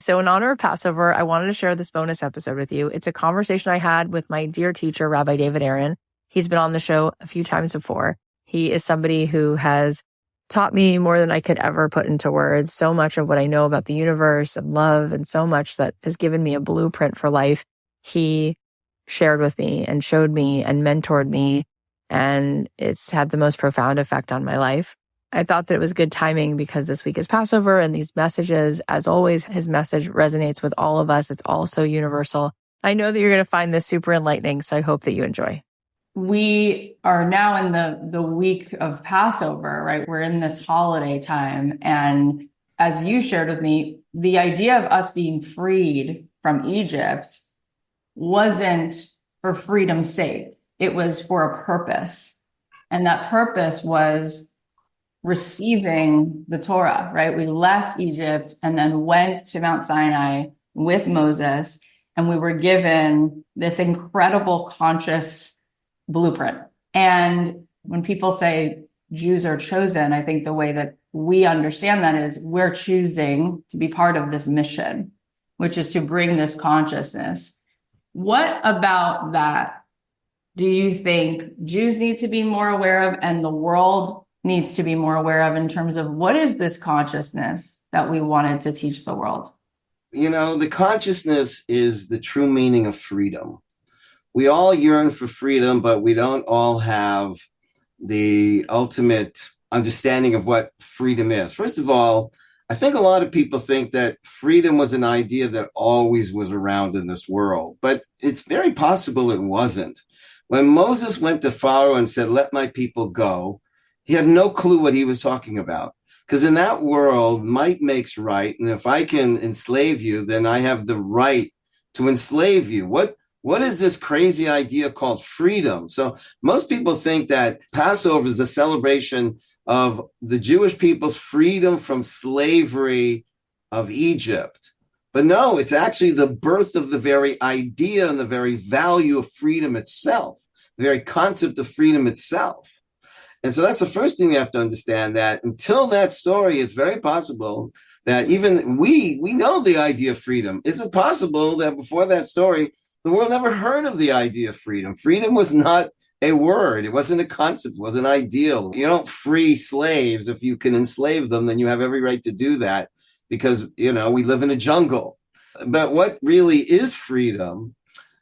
So in honor of Passover, I wanted to share this bonus episode with you. It's a conversation I had with my dear teacher, Rabbi David Aaron. He's been on the show a few times before. He is somebody who has taught me more than I could ever put into words, so much of what I know about the universe and love, and so much that has given me a blueprint for life. He shared with me and showed me and mentored me, and it's had the most profound effect on my life. I thought that it was good timing because this week is Passover, and these messages, as always, his message resonates with all of us. It's all so universal. I know that you're going to find this super enlightening, so I hope that you enjoy. We are now in the week of Passover, right? We're in this holiday time. And as you shared with me, the idea of us being freed from Egypt wasn't for freedom's sake. It was for a purpose. And that purpose was receiving the Torah, right? We left Egypt and then went to Mount Sinai with Moses, and we were given this incredible conscious blueprint. And when people say Jews are chosen, I think the way that we understand that is we're choosing to be part of this mission, which is to bring this consciousness. What about that do you think Jews need to be more aware of and the world needs to be more aware of in terms of what is this consciousness that we wanted to teach the world? You know, the consciousness is the true meaning of freedom. We all yearn for freedom, but we don't all have the ultimate understanding of what freedom is. First of all, I think a lot of people think that freedom was an idea that always was around in this world, but it's very possible it wasn't. When Moses went to Pharaoh and said, "Let my people go," he had no clue what he was talking about. Because in that world, might makes right. And if I can enslave you, then I have the right to enslave you. What is this crazy idea called freedom? So most people think that Passover is a celebration of the Jewish people's freedom from slavery of Egypt. But no, it's actually the birth of the very idea and the very value of freedom itself, the very concept of freedom itself. And so that's the first thing we have to understand, that until that story, it's very possible that even we know the idea of freedom. Is it possible that before that story, the world never heard of the idea of freedom? Freedom was not a word. It wasn't a concept. It wasn't ideal. You don't free slaves. If you can enslave them, then you have every right to do that because, you know, we live in a jungle. But what really is freedom?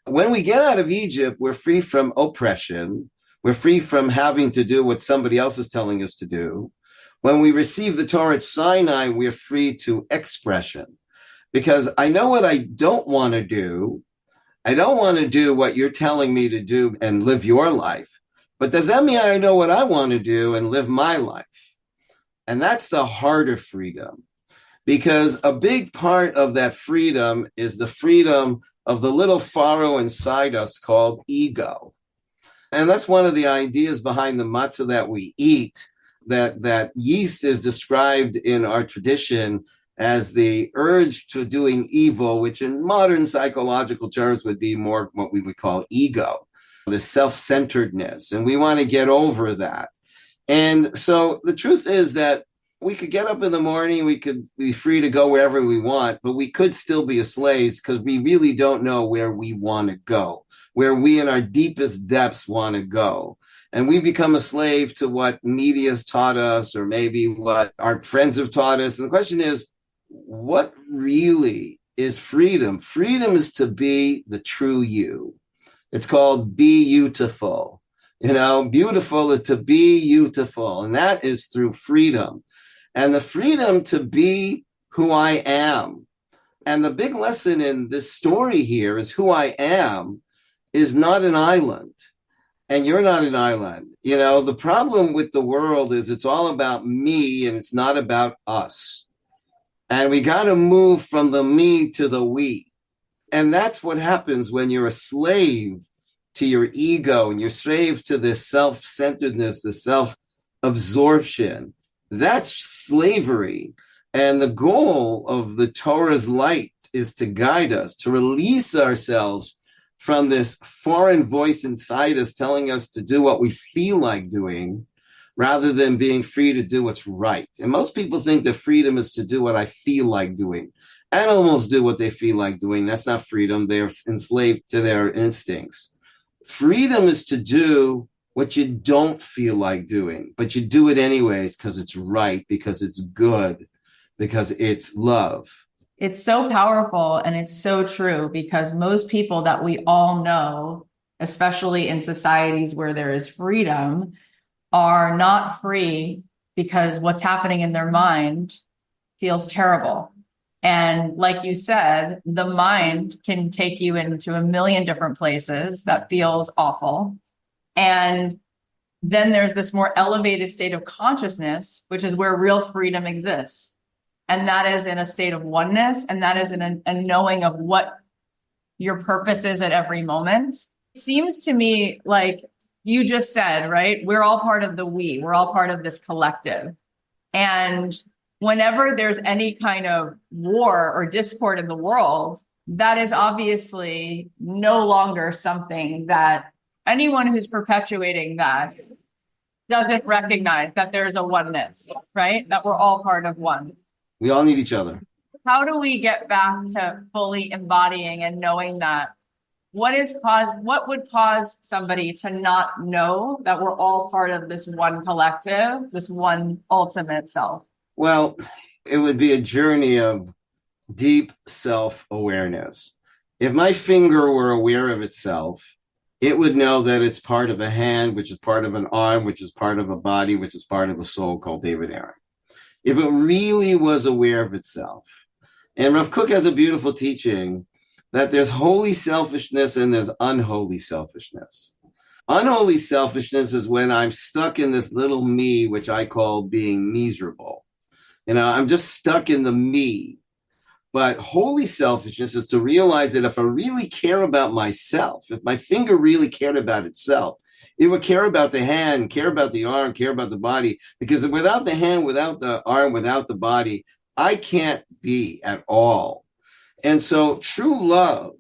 When we get out of Egypt, we're free from oppression. We're free from having to do what somebody else is telling us to do. When we receive the Torah at Sinai, we're free to expression. Because I know what I don't want to do. I don't want to do what you're telling me to do and live your life. But does that mean I know what I want to do and live my life? And that's the harder freedom. Because a big part of that freedom is the freedom of the little Pharaoh inside us called ego. And that's one of the ideas behind the matzah that we eat, that yeast is described in our tradition as the urge to doing evil, which in modern psychological terms would be more what we would call ego, the self-centeredness. And we want to get over that. And so the truth is that we could get up in the morning, we could be free to go wherever we want, but we could still be slaves because we really don't know where we want to go, where we in our deepest depths want to go. And we become a slave to what media has taught us, or maybe what our friends have taught us. And the question is, what really is freedom? Freedom is to be the true you. It's called be beautiful. You know, beautiful is to be beautiful. And that is through freedom. And the freedom to be who I am. And the big lesson in this story here is who I am is not an island. And you're not an island. You know, the problem with the world is it's all about me and it's not about us. And we got to move from the me to the we. And that's what happens when you're a slave to your ego and you're slave to this self-centeredness, the self-absorption. That's slavery. And the goal of the Torah's light is to guide us, to release ourselves from this foreign voice inside us telling us to do what we feel like doing, rather than being free to do what's right. And most people think that freedom is to do what I feel like doing. Animals do what they feel like doing. That's not freedom. They're enslaved to their instincts. Freedom is to do what you don't feel like doing, but you do it anyways because it's right, because it's good, because it's love. It's so powerful and it's so true because most people that we all know, especially in societies where there is freedom, are not free because what's happening in their mind feels terrible. And like you said, the mind can take you into a million different places that feels awful. And then there's this more elevated state of consciousness, which is where real freedom exists. And that is in a state of oneness. And that is in a knowing of what your purpose is at every moment. It seems to me like you just said, right? We're all part of the we, we're all part of this collective. And whenever there's any kind of war or discord in the world, that is obviously no longer something that anyone who's perpetuating that doesn't recognize that there's a oneness, right? That we're all part of one. We all need each other. How do we get back to fully embodying and knowing that? What would cause somebody to not know that we're all part of this one collective, this one ultimate self? Well, it would be a journey of deep self-awareness. If my finger were aware of itself, it would know that it's part of a hand, which is part of an arm, which is part of a body, which is part of a soul called David Aaron. If it really was aware of itself. And Rav Kook has a beautiful teaching that there's holy selfishness and there's unholy selfishness. Unholy selfishness is when I'm stuck in this little me, which I call being miserable. I'm just stuck in the me. But holy selfishness is to realize that if I really care about myself, if my finger really cared about itself, it would care about the hand, care about the arm, care about the body. Because without the hand, without the arm, without the body, I can't be at all. And so true love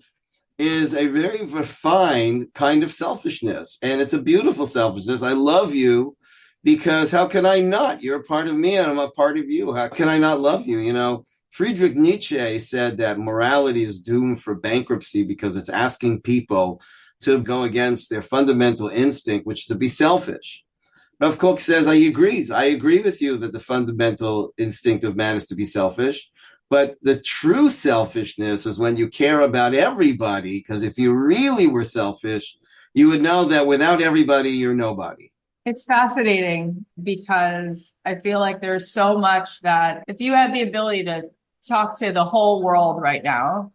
is a very refined kind of selfishness. And it's a beautiful selfishness. I love you because how can I not? You're a part of me and I'm a part of you. How can I not love you? Friedrich Nietzsche said that morality is doomed for bankruptcy because it's asking people to go against their fundamental instinct, which is to be selfish. Rav Kook says, I agree with you that the fundamental instinct of man is to be selfish. But the true selfishness is when you care about everybody, because if you really were selfish, you would know that without everybody, you're nobody. It's fascinating because I feel like there's so much that if you had the ability to talk to the whole world right now,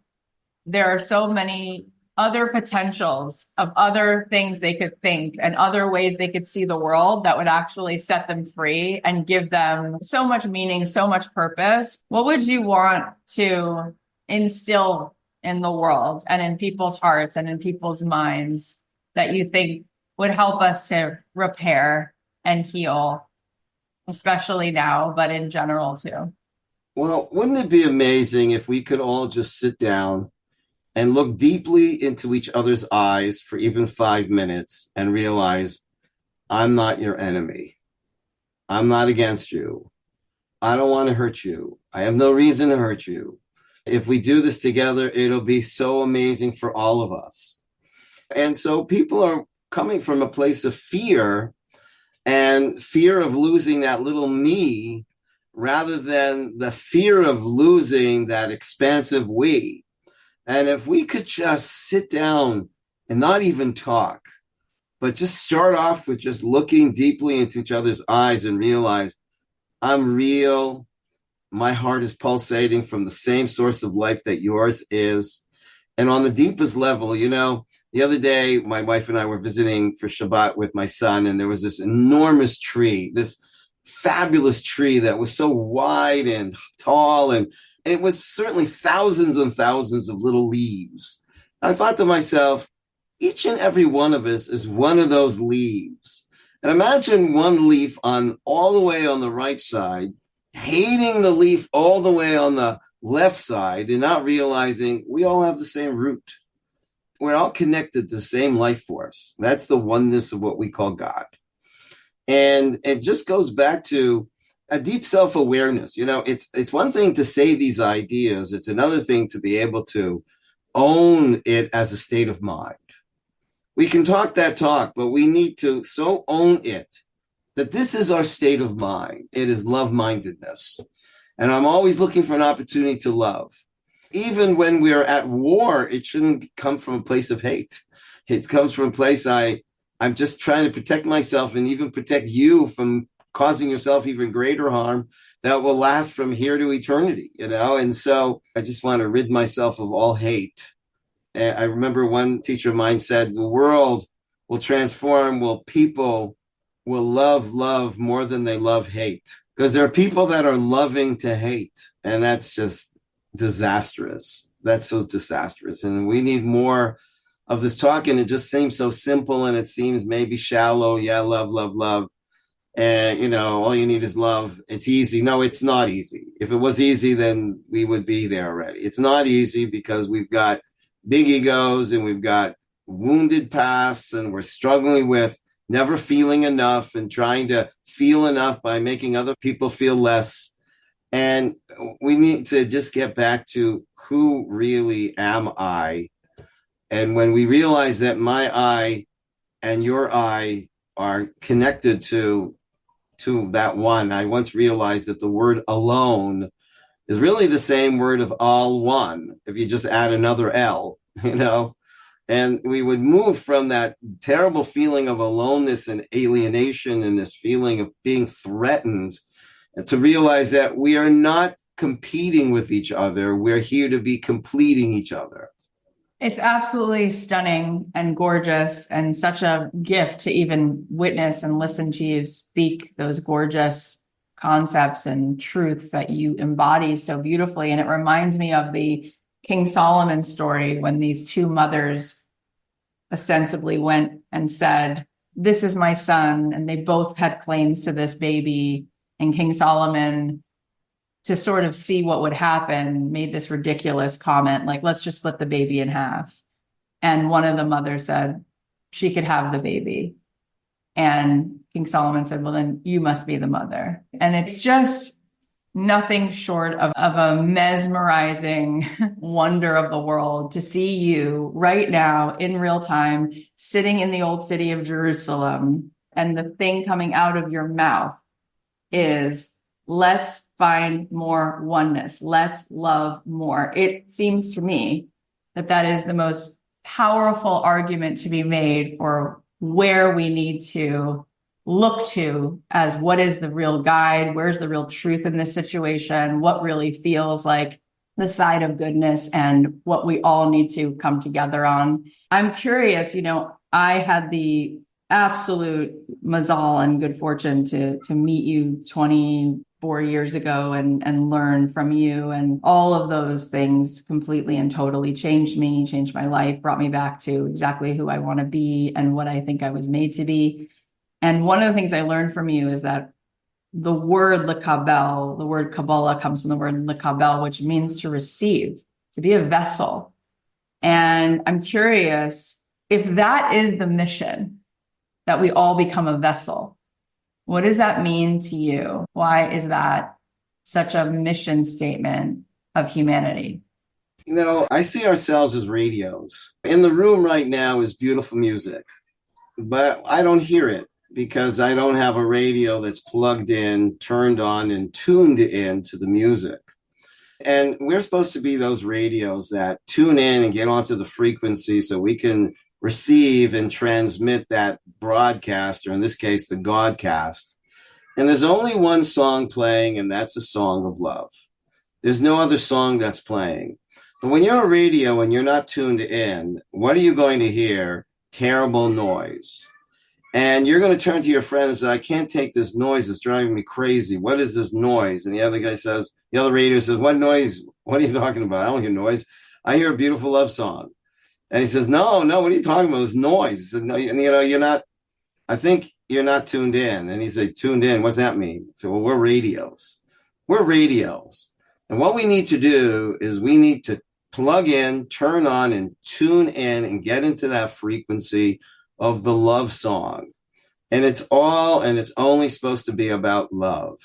there are so many other potentials of other things they could think and other ways they could see the world that would actually set them free and give them so much meaning, so much purpose. What would you want to instill in the world and in people's hearts and in people's minds that you think would help us to repair and heal, especially now, but in general too? Well, wouldn't it be amazing if we could all just sit down and look deeply into each other's eyes for even 5 minutes and realize, I'm not your enemy. I'm not against you. I don't want to hurt you. I have no reason to hurt you. If we do this together, it'll be so amazing for all of us. And so people are coming from a place of fear and fear of losing that little me rather than the fear of losing that expansive we. And if we could just sit down and not even talk, but just start off with just looking deeply into each other's eyes and realize I'm real. My heart is pulsating from the same source of life that yours is. And on the deepest level, the other day, my wife and I were visiting for Shabbat with my son, and there was this enormous tree, this fabulous tree that was so wide and tall, and it was certainly thousands and thousands of little leaves. I thought to myself, each and every one of us is one of those leaves. And imagine one leaf on all the way on the right side, hating the leaf all the way on the left side and not realizing we all have the same root. We're all connected to the same life force. That's the oneness of what we call God. And it just goes back to a deep self-awareness. It's one thing to say these ideas. It's another thing to be able to own it as a state of mind. We can talk that talk, but we need to so own it that this is our state of mind. It is love-mindedness. And I'm always looking for an opportunity to love. Even when we're at war, it shouldn't come from a place of hate. It comes from a place I'm just trying to protect myself and even protect you from causing yourself even greater harm that will last from here to eternity, And so I just want to rid myself of all hate. I remember one teacher of mine said, the world will transform, people will love more than they love hate. Because there are people that are loving to hate, and that's just disastrous. That's so disastrous. And we need more of this talk, and it just seems so simple, and it seems maybe shallow. Yeah, love. And, all you need is love. It's easy. No, it's not easy. If it was easy, then we would be there already. It's not easy because we've got big egos and we've got wounded pasts and we're struggling with never feeling enough and trying to feel enough by making other people feel less. And we need to just get back to who really am I? And when we realize that my I and your I are connected to that one, I once realized that the word alone is really the same word of all one, if you just add another L, and we would move from that terrible feeling of aloneness and alienation and this feeling of being threatened to realize that we are not competing with each other. We're here to be completing each other. It's absolutely stunning and gorgeous and such a gift to even witness and listen to you speak those gorgeous concepts and truths that you embody so beautifully. And it reminds me of the King Solomon story when these two mothers ostensibly went and said, "This is my son." And they both had claims to this baby. And King Solomon, to sort of see what would happen, made this ridiculous comment, like, let's just split the baby in half. And one of the mothers said she could have the baby. And King Solomon said, well, then you must be the mother. And it's just nothing short of a mesmerizing wonder of the world to see you right now in real time, sitting in the old city of Jerusalem. And the thing coming out of your mouth is, let's find more oneness. Let's love more. It seems to me that is the most powerful argument to be made for where we need to look to as what is the real guide, where's the real truth in this situation, what really feels like the side of goodness and what we all need to come together on. I'm curious, I had the absolute mazal and good fortune to meet you 24 years ago and learn from you, and all of those things completely and totally changed me, changed my life, brought me back to exactly who I want to be and what I think I was made to be. And one of the things I learned from you is that the word lekabel, the word Kabbalah comes from the word lekabel, which means to receive, to be a vessel. And I'm curious if that is the mission, that we all become a vessel. What does that mean to you? Why is that such a mission statement of humanity? I see ourselves as radios. In the room right now is beautiful music, but I don't hear it because I don't have a radio that's plugged in, turned on, and tuned in to the music. And we're supposed to be those radios that tune in and get onto the frequency so we can receive and transmit that broadcast, or in this case, the Godcast. And there's only one song playing, and that's a song of love. There's no other song that's playing. But when you're a radio and you're not tuned in, what are you going to hear? Terrible noise. And you're going to turn to your friend and say, I can't take this noise. It's driving me crazy. What is this noise? And the other guy says, the other radio says, what noise? What are you talking about? I don't hear noise. I hear a beautiful love song. And he says, no, what are you talking about? This noise. He said, no, you're not, I think you're not tuned in. And he said, tuned in, what's that mean? So, well, we're radios. We're radios. And what we need to do is we need to plug in, turn on, and tune in and get into that frequency of the love song. And it's only supposed to be about love.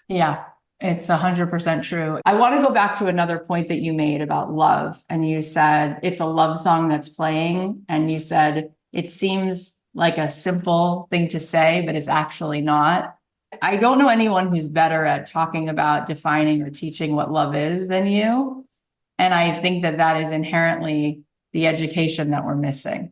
Yeah, it's 100% true. I want to go back to another point that you made about love. And you said it's a love song that's playing. And you said it seems like a simple thing to say, but it's actually not. I don't know anyone who's better at talking about defining or teaching what love is than you. And I think that that is inherently the education that we're missing.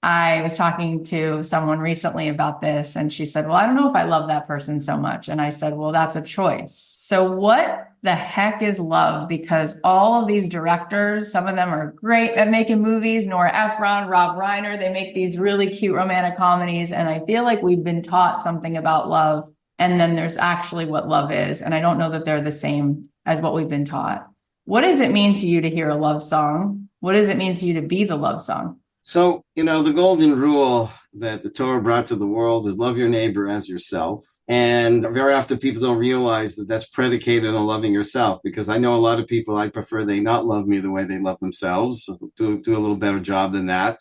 I was talking to someone recently about this, and she said, well, I don't know if I love that person so much. And I said, well, that's a choice. So what the heck is love? Because all of these directors, some of them are great at making movies, Nora Ephron, Rob Reiner, they make these really cute romantic comedies. And I feel like we've been taught something about love. And then there's actually what love is. And I don't know that they're the same as what we've been taught. What does it mean to you to hear a love song? What does it mean to you to be the love song? So, the golden rule that the Torah brought to the world is love your neighbor as yourself. And very often people don't realize that that's predicated on loving yourself, because I know a lot of people, I prefer they not love me the way they love themselves. So do a little better job than that.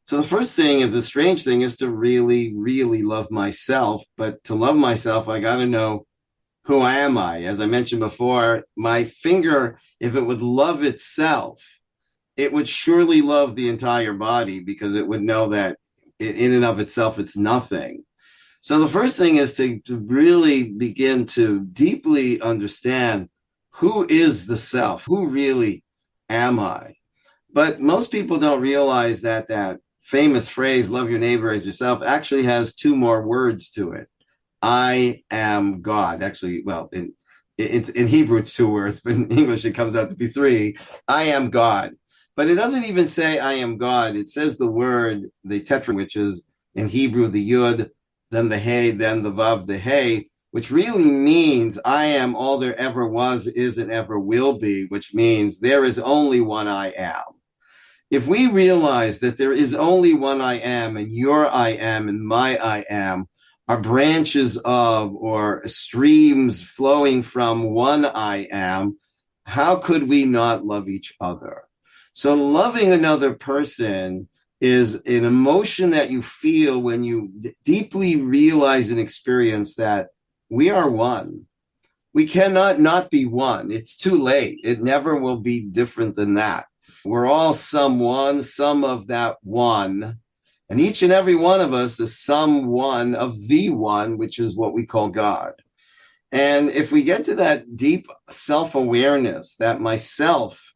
So the first thing is, the strange thing is to really, really love myself. But to love myself, I got to know, who am I? As I mentioned before, my finger, if it would love itself, it would surely love the entire body, because it would know that in and of itself, it's nothing. So the first thing is to really begin to deeply understand, who is the self? Who really am I? But most people don't realize that that famous phrase, love your neighbor as yourself, actually has two more words to it. I am God. Actually, well, in Hebrew, it's two words, but in English, it comes out to be three. I am God. But it doesn't even say I am God. It says the word, the tetra, which is in Hebrew, the yud, then the hey, then the vav, the hey, which really means I am all there ever was, is, and ever will be, which means there is only one I am. If we realize that there is only one I am, and your I am and my I am are branches of, or streams flowing from one I am, how could we not love each other? So loving another person is an emotion that you feel when you deeply realize and experience that we are one. We cannot not be one. It's too late. It never will be different than that. We're all someone, some of that one. And each and every one of us is some one of the one, which is what we call God. And if we get to that deep self-awareness that myself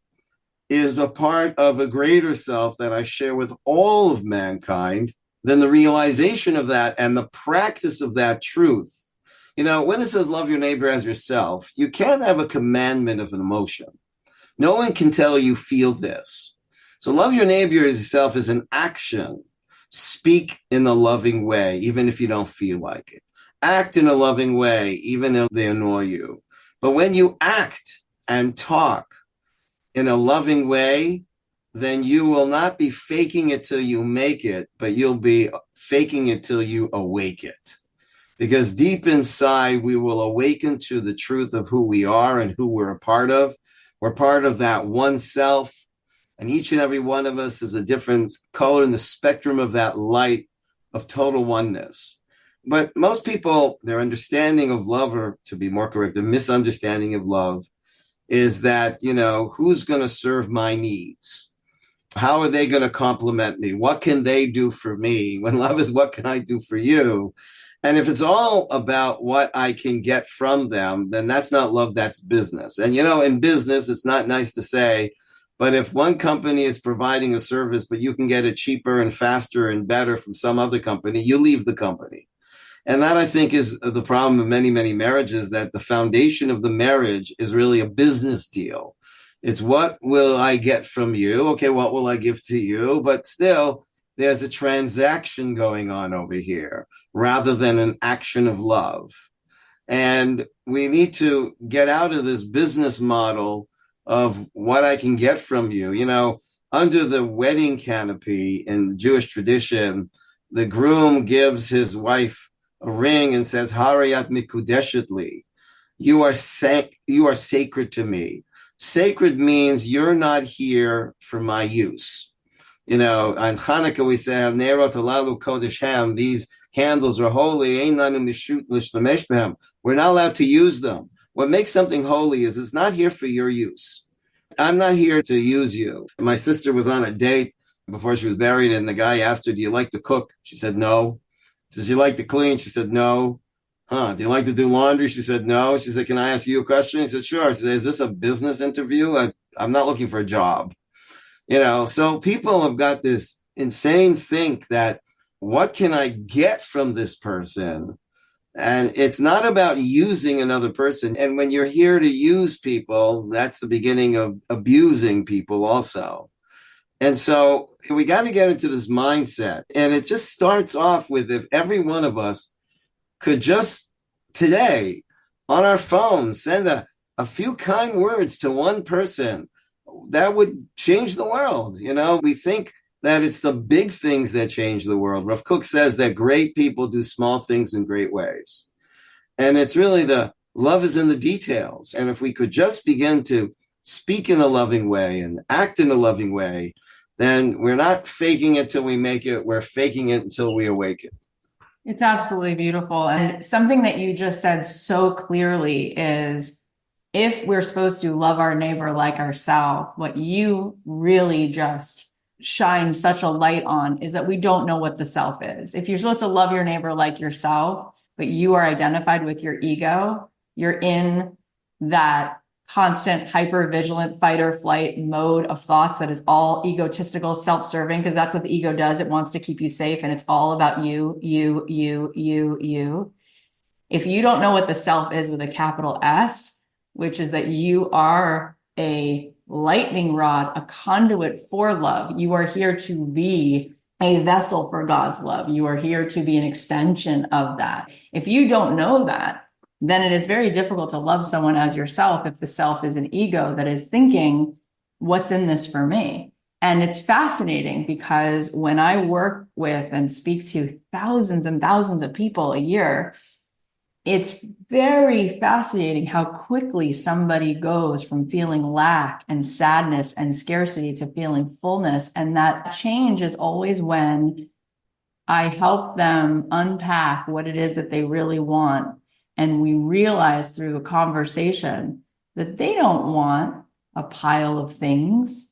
is a part of a greater self that I share with all of mankind, then the realization of that and the practice of that truth. When it says love your neighbor as yourself, you can't have a commandment of an emotion. No one can tell you feel this. So love your neighbor as yourself is an action. Speak in a loving way, even if you don't feel like it. Act in a loving way, even if they annoy you. But when you act and talk in a loving way, then you will not be faking it till you make it, but you'll be faking it till you awake it. Because deep inside, we will awaken to the truth of who we are and who we're a part of. We're part of that one self, and each and every one of us is a different color in the spectrum of that light of total oneness. But most people, their understanding of love, or to be more correct, the misunderstanding of love, is that, who's going to serve my needs? How are they going to compliment me? What can they do for me? When love is, what can I do for you? And if it's all about what I can get from them, then that's not love, that's business. And, in business, it's not nice to say, but if one company is providing a service, but you can get it cheaper and faster and better from some other company, you leave the company. And that, I think, is the problem of many, many marriages, that the foundation of the marriage is really a business deal. It's what will I get from you? Okay, what will I give to you? But still, there's a transaction going on over here rather than an action of love. And we need to get out of this business model of what I can get from you. Under the wedding canopy in the Jewish tradition, the groom gives his wife a ring and says, Harayat mikudeshetli, you are sacred to me. Sacred means you're not here for my use. On Hanukkah we say, Nerot halalu kodesh ham, these candles are holy. We're We're not allowed to use them. What makes something holy is it's not here for your use. I'm not here to use you. My sister was on a date before she was married, and the guy asked her, do you like to cook? She said, no. He says, you like to clean? She said, no. Do you like to do laundry? She said, no. She said, can I ask you a question? He said, sure. She said, is this a business interview? I'm not looking for a job. So people have got this insane think that what can I get from this person? And it's not about using another person. And when you're here to use people, that's the beginning of abusing people also. And so we got to get into this mindset. And it just starts off with, if every one of us could just today on our phone send a few kind words to one person, that would change the world. We think that it's the big things that change the world. Rav Kook says that great people do small things in great ways. And it's really the love is in the details. And if we could just begin to speak in a loving way and act in a loving way, then we're not faking it till we make it. We're faking it until we awaken. It's absolutely beautiful. And something that you just said so clearly is, if we're supposed to love our neighbor like ourselves, what you really just shine such a light on is that we don't know what the self is. If you're supposed to love your neighbor like yourself, but you are identified with your ego, you're in that constant hyper-vigilant fight or flight mode of thoughts that is all egotistical, self-serving, because that's what the ego does. It wants to keep you safe, and it's all about you. If you don't know what the self is with a capital S, which is that you are a lightning rod, a conduit for love. You are here to be a vessel for God's love. You are here to be an extension of that. If you don't know that, then it is very difficult to love someone as yourself if the self is an ego that is thinking, what's in this for me? And it's fascinating because when I work with and speak to thousands and thousands of people a year, it's very fascinating how quickly somebody goes from feeling lack and sadness and scarcity to feeling fullness. And that change is always when I help them unpack what it is that they really want. And we realize through a conversation that they don't want a pile of things.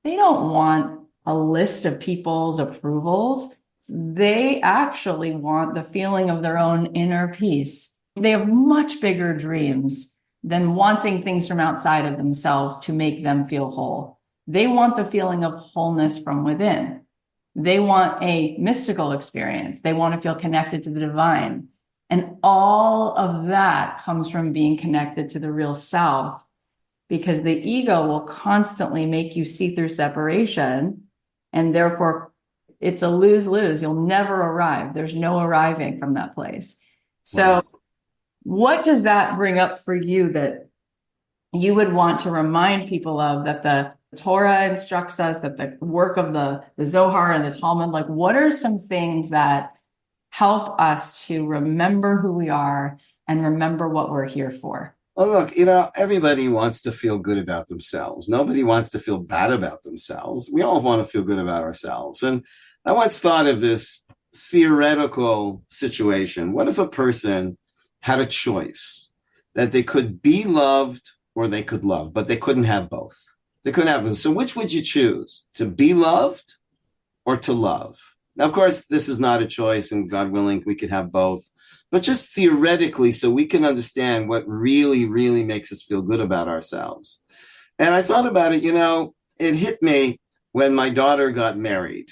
They don't want a list of people's approvals. They actually want the feeling of their own inner peace. They have much bigger dreams than wanting things from outside of themselves to make them feel whole. They want the feeling of wholeness from within. They want a mystical experience. They want to feel connected to the divine. And all of that comes from being connected to the real self, because the ego will constantly make you see through separation. And therefore, it's a lose-lose. You'll never arrive. There's no arriving from that place. So what does that bring up for you that you would want to remind people of, that the Torah instructs us, that the work of the Zohar and the Talmud, like what are some things that help us to remember who we are and remember what we're here for? Well, look, everybody wants to feel good about themselves. Nobody wants to feel bad about themselves. We all want to feel good about ourselves. And I once thought of this theoretical situation. What if a person had a choice that they could be loved or they could love, but they couldn't have both? They couldn't have both. So which would you choose? To be loved or to love? Now, of course, this is not a choice, and God willing, we could have both. But just theoretically, so we can understand what really, really makes us feel good about ourselves. And I thought about it, it hit me when my daughter got married.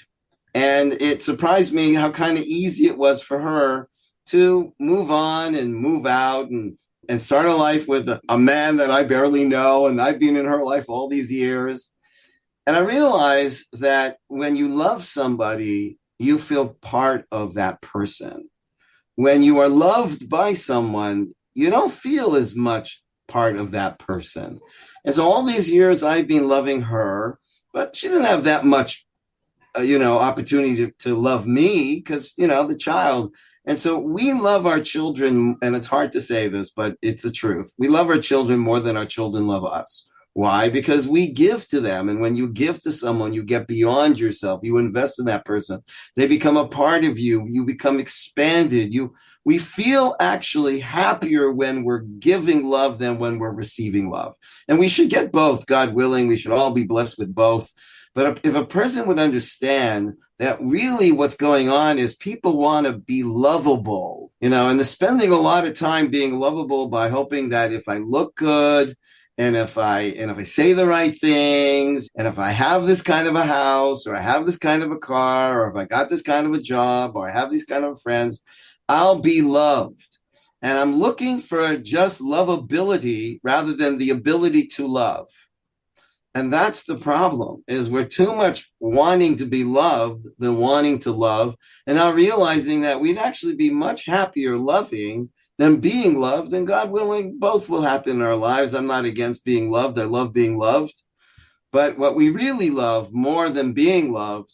And it surprised me how kind of easy it was for her to move on and move out and start a life with a man that I barely know. And I've been in her life all these years. And I realized that when you love somebody, you feel part of that person. When you are loved by someone, you don't feel as much part of that person. And so all these years I've been loving her, but she didn't have that much, opportunity to love me because, the child. And so we love our children, and it's hard to say this, but it's the truth. We love our children more than our children love us. Why? Because we give to them. And when you give to someone, you get beyond yourself. You invest in that person. They become a part of you. You become expanded. We feel actually happier when we're giving love than when we're receiving love. And we should get both, God willing. We should all be blessed with both. But if a person would understand that really what's going on is people want to be lovable, and they're spending a lot of time being lovable by hoping that if I look good, and if I say the right things, and if I have this kind of a house, or I have this kind of a car, or if I got this kind of a job, or I have these kind of friends, I'll be loved. And I'm looking for just lovability rather than the ability to love. And that's the problem, is we're too much wanting to be loved than wanting to love, and now realizing that we'd actually be much happier loving than being loved, and God willing, both will happen in our lives. I'm not against being loved. I love being loved. But what we really love more than being loved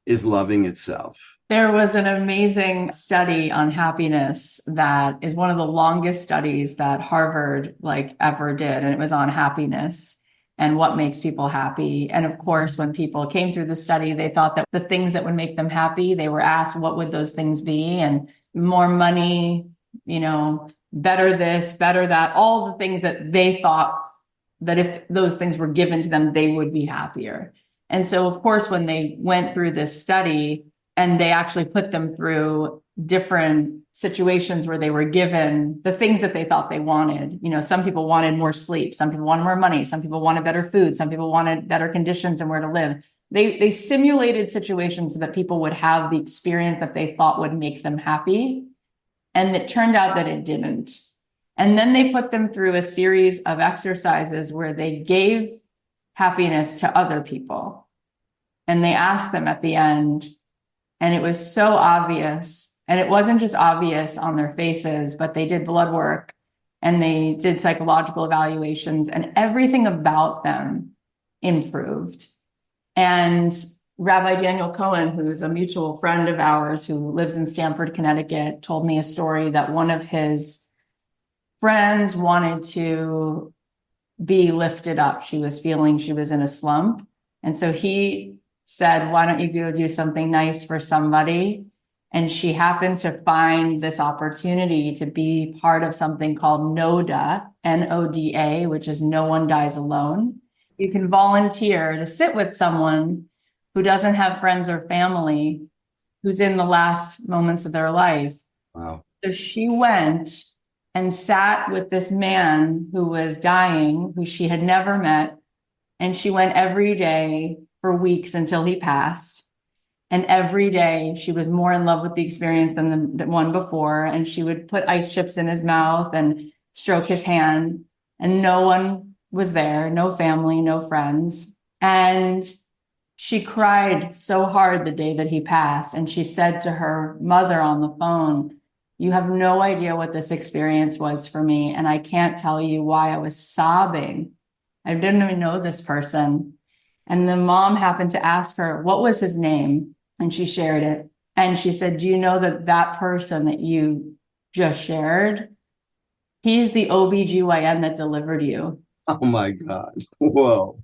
is loving itself. There was an amazing study on happiness that is one of the longest studies that Harvard ever did, and it was on happiness and what makes people happy. And of course, when people came through the study, they thought that the things that would make them happy, they were asked what would those things be, and more money, better this, better that, all the things that they thought that if those things were given to them, they would be happier. And so, of course, when they went through this study and they actually put them through different situations where they were given the things that they thought they wanted, some people wanted more sleep, some people wanted more money, some people wanted better food, some people wanted better conditions and where to live. They simulated situations so that people would have the experience that they thought would make them happy. And it turned out that it didn't. And then they put them through a series of exercises where they gave happiness to other people. And they asked them at the end, and it was so obvious. And it wasn't just obvious on their faces, but they did blood work and they did psychological evaluations, and everything about them improved. And Rabbi Daniel Cohen, who's a mutual friend of ours who lives in Stamford, Connecticut, told me a story that one of his friends wanted to be lifted up. She was feeling she was in a slump. And so he said, why don't you go do something nice for somebody? And she happened to find this opportunity to be part of something called NODA, N-O-D-A, which is No One Dies Alone. You can volunteer to sit with someone who doesn't have friends or family, who's in the last moments of their life. Wow. So she went and sat with this man who was dying, who she had never met. And she went every day for weeks until he passed. And every day she was more in love with the experience than the one before. And she would put ice chips in his mouth and stroke his hand. And no one was there, no family, no friends. And she cried so hard the day that he passed. And she said to her mother on the phone, you have no idea what this experience was for me. And I can't tell you why I was sobbing. I didn't even know this person. And the mom happened to ask her, what was his name? And she shared it. And she said, do you know that person that you just shared, he's the OBGYN that delivered you. Oh my God. Whoa.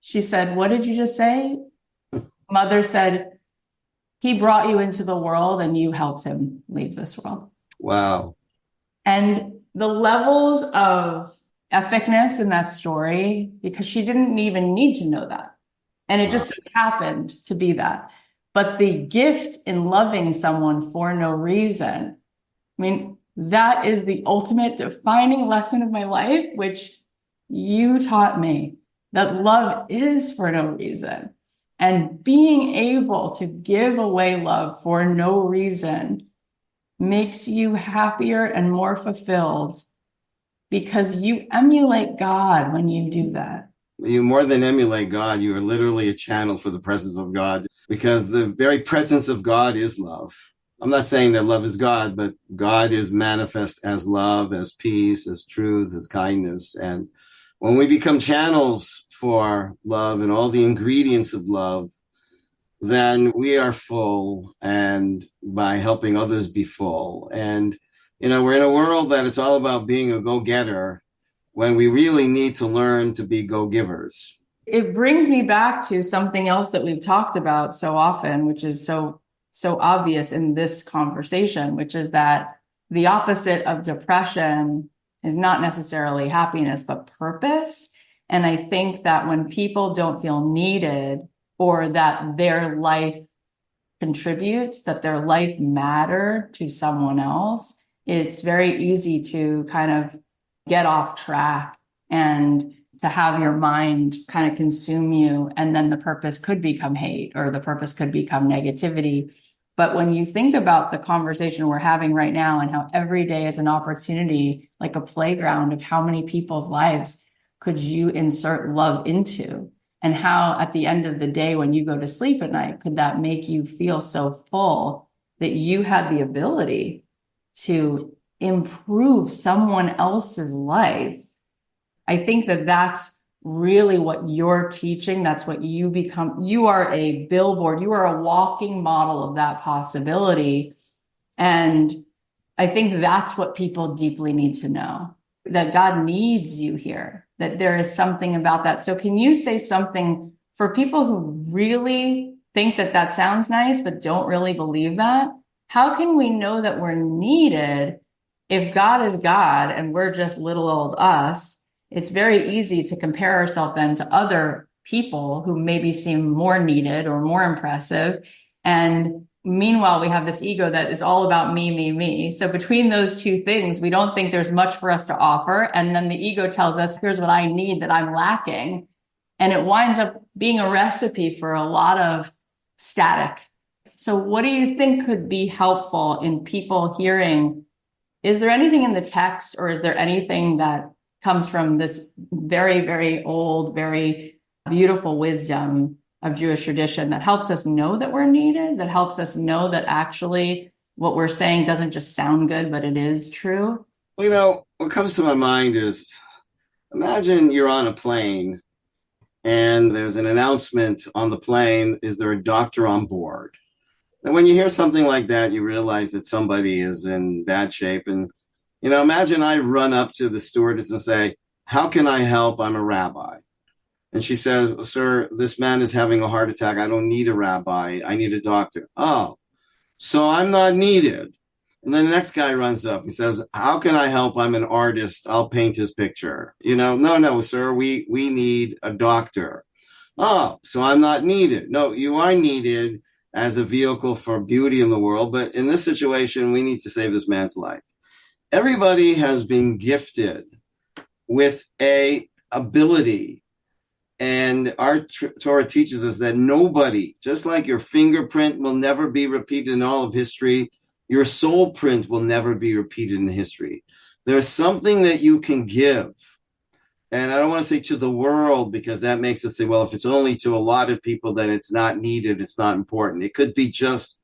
She said, what did you just say? Mother said, he brought you into the world and you helped him leave this world. Wow. And the levels of epicness in that story, because she didn't even need to know that. And it just so happened to be that. But the gift in loving someone for no reason, I mean, that is the ultimate defining lesson of my life, which you taught me, that love is for no reason. And being able to give away love for no reason makes you happier and more fulfilled, because you emulate God when you do that. You more than emulate God, you are literally a channel for the presence of God, because the very presence of God is love. I'm not saying that love is God, but God is manifest as love, as peace, as truth, as kindness. And when we become channels for love and all the ingredients of love, then we are full, and by helping others be full. And, we're in a world that it's all about being a go-getter. when we really need to learn to be go-givers. It brings me back to something else that we've talked about so often, which is so obvious in this conversation, which is that the opposite of depression is not necessarily happiness, but purpose. And I think that when people don't feel needed, or that their life contributes, that their life mattered to someone else, it's very easy to kind of get off track and to have your mind kind of consume you. And then the purpose could become hate, or the purpose could become negativity. But when you think about the conversation we're having right now and how every day is an opportunity, like a playground of how many people's lives could you insert love into, and how at the end of the day, when you go to sleep at night, could that make you feel so full that you had the ability to improve someone else's life? I think that that's really what you're teaching. That's what you become. You are a billboard. You are a walking model of that possibility. And I think that's what people deeply need to know, that God needs you here, that there is something about that. So can you say something for people who really think that that sounds nice, but don't really believe that? How can we know that we're needed if God is God and we're just little old us? It's very easy to compare ourselves then to other people who maybe seem more needed or more impressive. And meanwhile, we have this ego that is all about me, me, me. So between those two things, we don't think there's much for us to offer. And then the ego tells us, here's what I need that I'm lacking. And it winds up being a recipe for a lot of static. So what do you think could be helpful in people hearing? Is there anything in the text, or is there anything that comes from this very, very old, very beautiful wisdom of Jewish tradition that helps us know that we're needed, that helps us know that actually what we're saying doesn't just sound good, but it is true? Well, what comes to my mind is, imagine you're on a plane and there's an announcement on the plane, is there a doctor on board? And when you hear something like that, you realize that somebody is in bad shape. And imagine I run up to the stewardess and say, how can I help? I'm a rabbi. And she says, sir, this man is having a heart attack. I don't need a rabbi. I need a doctor. Oh, so I'm not needed. And then the next guy runs up. He says, how can I help? I'm an artist. I'll paint his picture. No, sir, we need a doctor. Oh, so I'm not needed. No, you are needed as a vehicle for beauty in the world. But in this situation, we need to save this man's life. Everybody has been gifted with a ability, and our Torah teaches us that nobody, just like your fingerprint will never be repeated in all of history, your soul print will never be repeated in history. There's something that you can give, and I don't want to say to the world, because that makes us say, well, if it's only to a lot of people, then it's not needed, it's not important. It could be just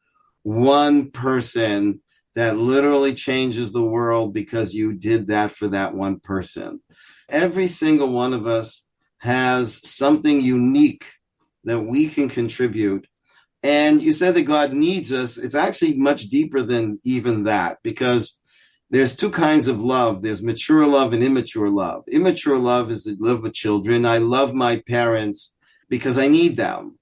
one person that literally changes the world because you did that for that one person. Every single one of us has something unique that we can contribute. And you said that God needs us. It's actually much deeper than even that, because there's two kinds of love. There's mature love and immature love. Immature love is to live with children. I love my parents because I need them.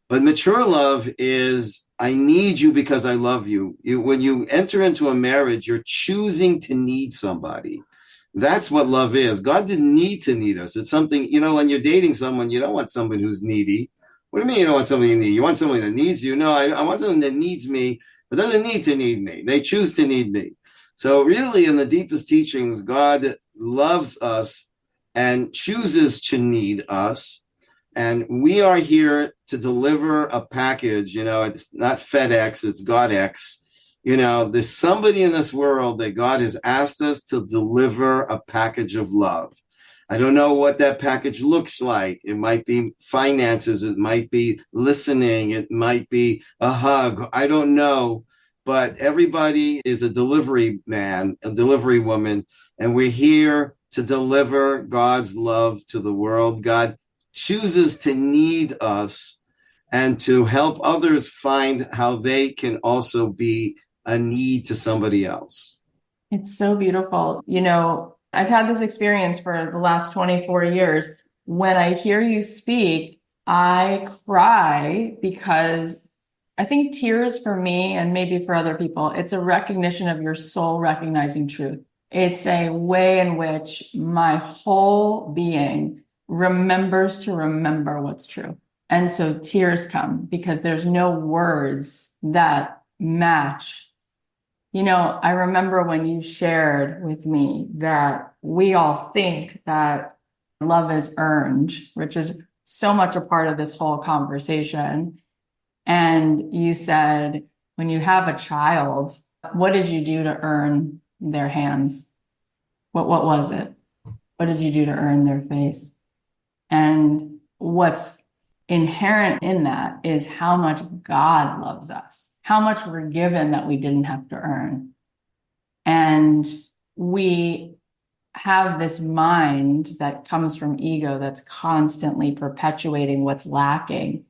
But mature love is, I need you because I love you. When you enter into a marriage, you're choosing to need somebody. That's what love is. God didn't need to need us. It's something, when you're dating someone, you don't want someone who's needy. What do you mean you don't want somebody you need? You want someone that needs you? No, I want someone that needs me, but doesn't need to need me. They choose to need me. So really, in the deepest teachings, God loves us and chooses to need us. And we are here to deliver a package. It's not FedEx, it's GodX. There's somebody in this world that God has asked us to deliver a package of love. I don't know what that package looks like. It might be finances. It might be listening. It might be a hug. I don't know. But everybody is a delivery man, a delivery woman. And we're here to deliver God's love to the world. God chooses to need us and to help others find how they can also be a need to somebody else. It's so beautiful. I've had this experience for the last 24 years. When I hear you speak, I cry because I think tears for me and maybe for other people, it's a recognition of your soul recognizing truth. It's a way in which my whole being remembers to remember what's true. And so tears come because there's no words that match. You know, I remember when you shared with me that we all think that love is earned, which is so much a part of this whole conversation. And you said, when you have a child, what did you do to earn their hands? What was it? What did you do to earn their face? And what's inherent in that is how much God loves us, how much we're given that we didn't have to earn. And we have this mind that comes from ego that's constantly perpetuating what's lacking,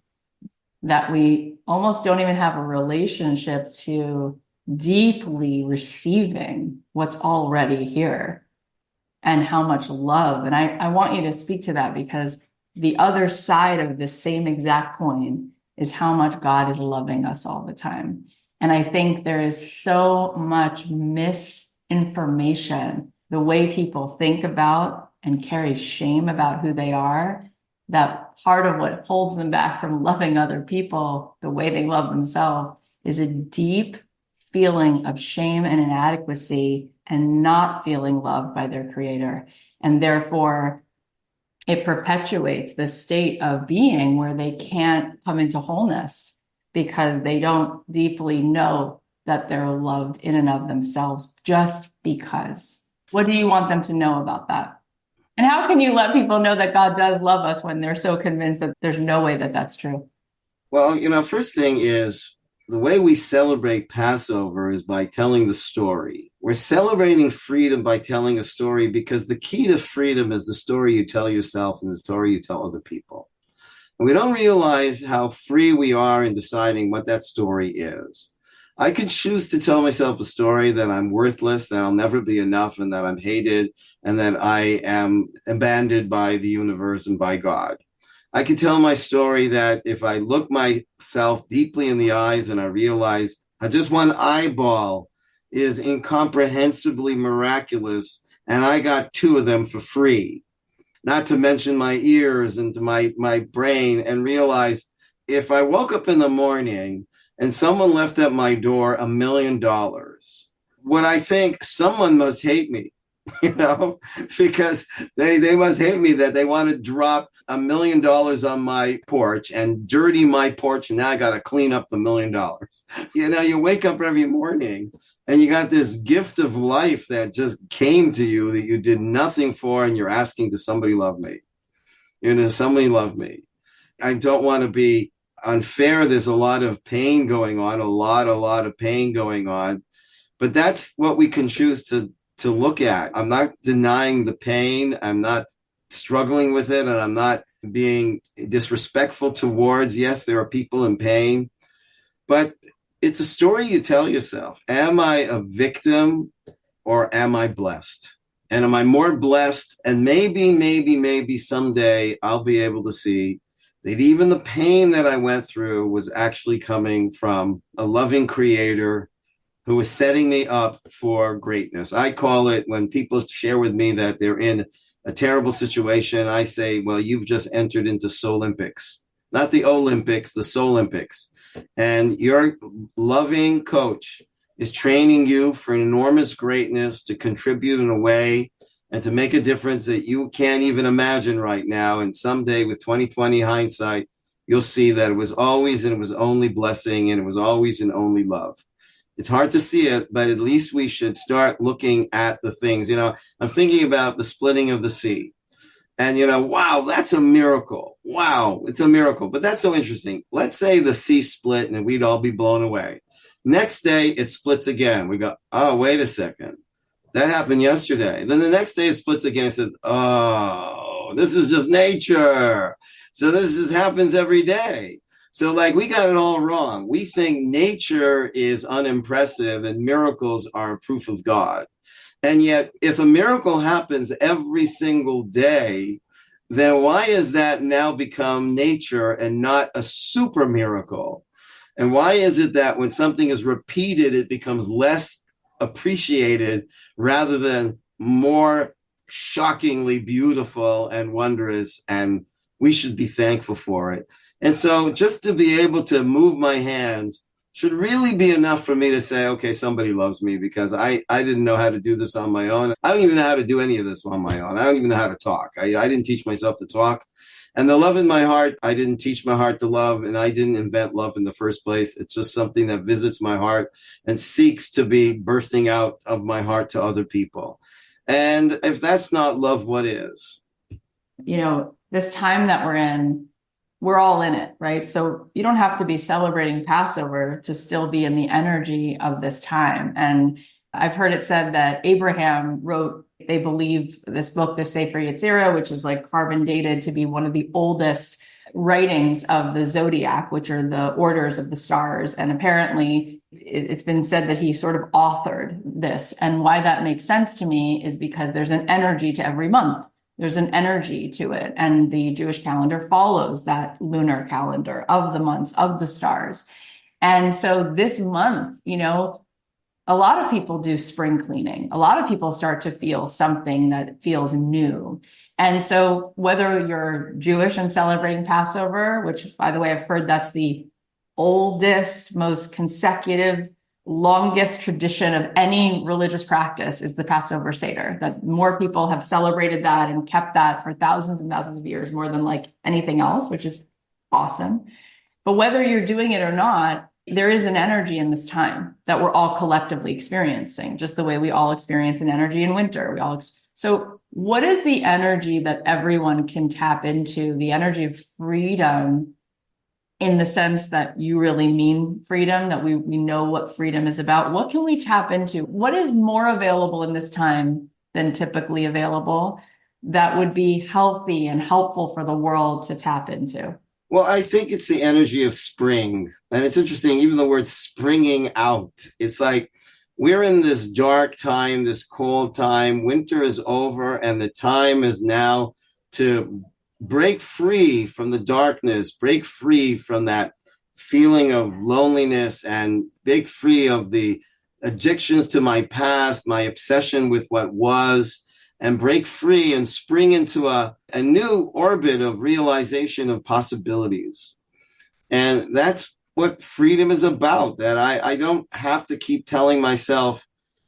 that we almost don't even have a relationship to deeply receiving what's already here and how much love. And I want you to speak to that, because the other side of this same exact coin is how much God is loving us all the time. And I think there is so much misinformation, the way people think about and carry shame about who they are, that part of what holds them back from loving other people the way they love themselves is a deep feeling of shame and inadequacy and not feeling loved by their creator. And therefore, it perpetuates the state of being where they can't come into wholeness because they don't deeply know that they're loved in and of themselves just because. What do you want them to know about that? And how can you let people know that God does love us when they're so convinced that there's no way that that's true? Well, first thing is, the way we celebrate Passover is by telling the story. We're celebrating freedom by telling a story, because the key to freedom is the story you tell yourself and the story you tell other people. And we don't realize how free we are in deciding what that story is. I could choose to tell myself a story that I'm worthless, that I'll never be enough, and that I'm hated, and that I am abandoned by the universe and by God. I could tell my story that if I look myself deeply in the eyes and I realize how just one eyeball is incomprehensibly miraculous, and I got two of them for free, not to mention my ears and to my brain, and realize if I woke up in the morning and someone left at my door $1 million, would I think someone must hate me? Because they must hate me that they want to drop $1 million on my porch and dirty my porch, and now I got to clean up the $1 million. You wake up every morning and you got this gift of life that just came to you that you did nothing for, and you're asking, does somebody love me? Does somebody love me? I don't want to be unfair. There's a lot of pain going on, a lot of pain going on, but that's what we can choose to look at. I'm not denying the pain. I'm not struggling with it, and I'm not being disrespectful towards. Yes, there are people in pain, but it's a story you tell yourself. Am I a victim or am I blessed? And am I more blessed? And maybe someday I'll be able to see that even the pain that I went through was actually coming from a loving creator who was setting me up for greatness. I call it, when people share with me that they're in a terrible situation, I say, well, you've just entered into Soul-Olympics, not the Olympics, the Soul-Olympics. And your loving coach is training you for enormous greatness, to contribute in a way and to make a difference that you can't even imagine right now. And someday, with 20/20 hindsight, you'll see that it was always and it was only blessing, and it was always and only love. It's hard to see it, but at least we should start looking at the things. I'm thinking about the splitting of the sea. And, wow, that's a miracle. Wow, it's a miracle. But that's so interesting. Let's say the sea split and we'd all be blown away. Next day, it splits again. We go, oh, wait a second. That happened yesterday. Then the next day, it splits again and says, oh, this is just nature. So this just happens every day. So we got it all wrong. We think nature is unimpressive and miracles are proof of God. And yet, if a miracle happens every single day, then why is that now become nature and not a super miracle? And why is it that when something is repeated, it becomes less appreciated rather than more shockingly beautiful and wondrous? And we should be thankful for it. And so just to be able to move my hands should really be enough for me to say, okay, somebody loves me, because I didn't know how to do this on my own. I don't even know how to do any of this on my own. I don't even know how to talk. I didn't teach myself to talk. And the love in my heart, I didn't teach my heart to love, and I didn't invent love in the first place. It's just something that visits my heart and seeks to be bursting out of my heart to other people. And if that's not love, what is? You know, this time that we're in, we're all in it, right? So you don't have to be celebrating Passover to still be in the energy of this time. And I've heard it said that Abraham wrote, they believe, this book, the Sefer Yetzirah, which is like carbon dated to be one of the oldest writings of the zodiac, which are the orders of the stars. And apparently it's been said that he sort of authored this. And why that makes sense to me is because there's an energy to every month. There's an energy to it. And the Jewish calendar follows that lunar calendar of the months, of the stars. And so this month, you know, a lot of people do spring cleaning. A lot of people start to feel something that feels new. And so whether you're Jewish and celebrating Passover, which, by the way, I've heard that's the oldest, most consecutive, longest tradition of any religious practice, is the Passover Seder, that more people have celebrated that and kept that for thousands and thousands of years, more than like anything else, which is awesome. But whether you're doing it or not, there is an energy in this time that we're all collectively experiencing, just the way we all experience an energy in winter. So what is the energy that everyone can tap into, the energy of freedom, in the sense that you really mean freedom, that we know what freedom is about? What can we tap into? What is more available in this time than typically available that would be healthy and helpful for the world to tap into? Well, I think it's the energy of spring. And it's interesting, even the word springing out. It's like we're in this dark time, this cold time. Winter is over, and the time is now to break free from the darkness, break free from that feeling of loneliness, and break free of the addictions to my past, my obsession with what was, and break free and spring into a new orbit of realization of possibilities. And that's what freedom is about, that I don't have to keep telling myself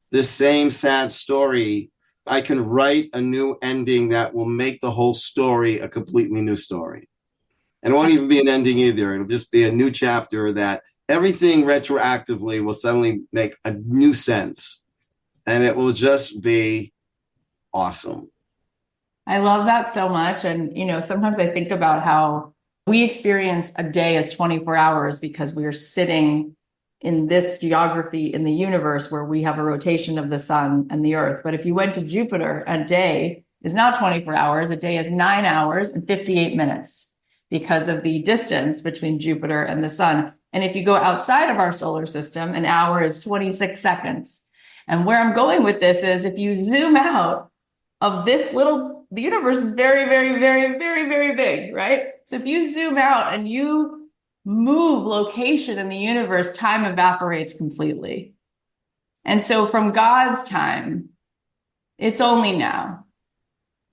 the same sad story. I can write a new ending that will make the whole story a completely new story. And it won't even be an ending either. It'll just be a new chapter that everything retroactively will suddenly make a new sense. And it will just be awesome. I love that so much. And, you know, sometimes I think about how we experience a day as 24 hours because we're sitting in this geography in the universe where we have a rotation of the sun and the earth. But if you went to Jupiter, a day is not 24 hours. A day is 9 hours and 58 minutes because of the distance between Jupiter and the sun. And if you go outside of our solar system, an hour is 26 seconds. And where I'm going with this is if you zoom out of this little, the universe is very, very, very, very, very big, right? So if you zoom out and you move location in the universe, time evaporates completely. And so from God's time, it's only now.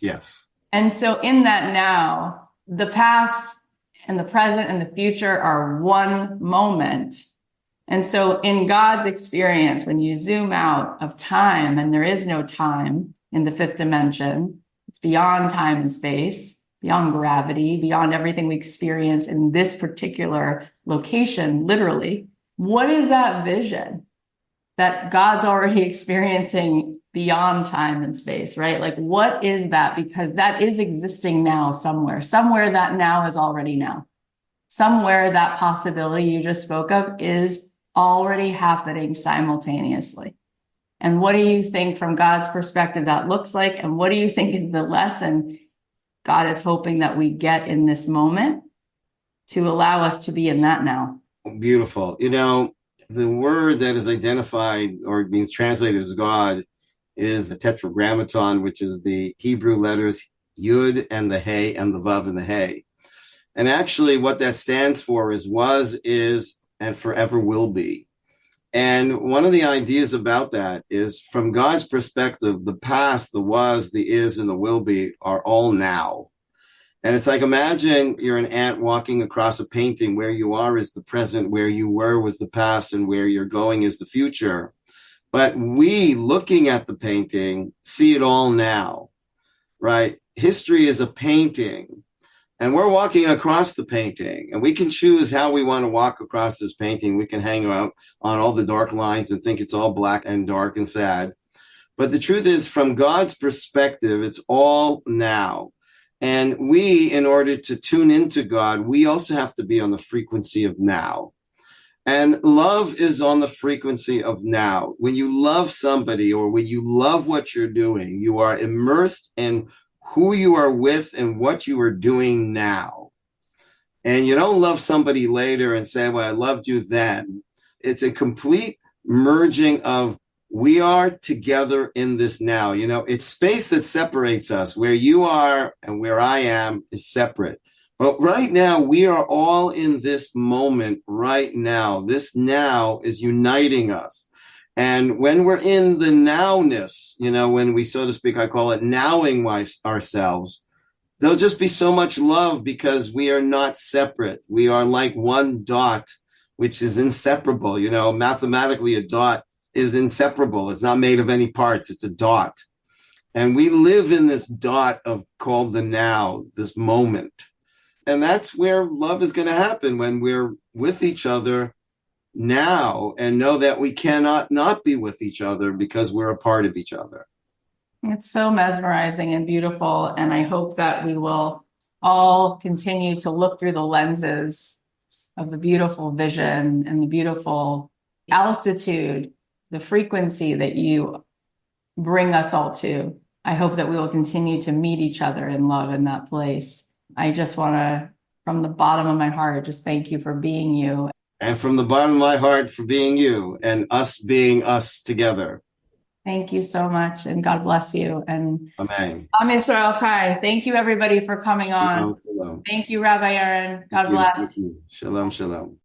Yes. And so in that now, the past and the present and the future are one moment. And so in God's experience, when you zoom out of time, and there is no time in the fifth dimension, it's beyond time and space, beyond gravity, beyond everything we experience in this particular location, literally. What is that vision that God's already experiencing beyond time and space, right? Like, what is that? Because that is existing now somewhere that now is already now. Somewhere that possibility you just spoke of is already happening simultaneously. And what do you think from God's perspective that looks like? And what do you think is the lesson God is hoping that we get in this moment to allow us to be in that now? Beautiful. You know, the word that is identified or means translated as God is the tetragrammaton, which is the Hebrew letters Yud and the Hey and the Vav and the Hey. And actually what that stands for is was, is, and forever will be. And one of the ideas about that is, from God's perspective, the past, the was, the is, and the will be are all now. And it's like, imagine you're an ant walking across a painting. Where you are is the present, where you were was the past, and where you're going is the future. But we, looking at the painting, see it all now, right? History is a painting, and we're walking across the painting, and we can choose how we want to walk across this painting. We can hang out on all the dark lines and think it's all black and dark and sad. But the truth is, from God's perspective, it's all now. And we, in order to tune into God, we also have to be on the frequency of now. And love is on the frequency of now. When you love somebody, or when you love what you're doing, you are immersed in who you are with and what you are doing now. And you don't love somebody later and say, well, I loved you then. It's a complete merging of, we are together in this now. You know, it's space that separates us. Where you are and where I am is separate. But right now, we are all in this moment right now. This now is uniting us. And when we're in the nowness, you know, when we, so to speak, I call it nowing ourselves, there'll just be so much love because we are not separate. We are like one dot, which is inseparable. You know, mathematically, a dot is inseparable. It's not made of any parts. It's a dot. And we live in this dot of called the now, this moment. And that's where love is going to happen, when we're with each other now and know that we cannot not be with each other because we're a part of each other. It's so mesmerizing and beautiful. And I hope that we will all continue to look through the lenses of the beautiful vision and the beautiful altitude, the frequency that you bring us all to. I hope that we will continue to meet each other in love in that place. I just want to, from the bottom of my heart, just thank you for being you. And from the bottom of my heart for being you, and us being us together. Thank you so much, and God bless you. And Amen. Am Israel Chai. Thank you, everybody, for coming on. Shalom, shalom. Thank you, Rabbi Aaron. God bless. Thank you. Shalom, shalom.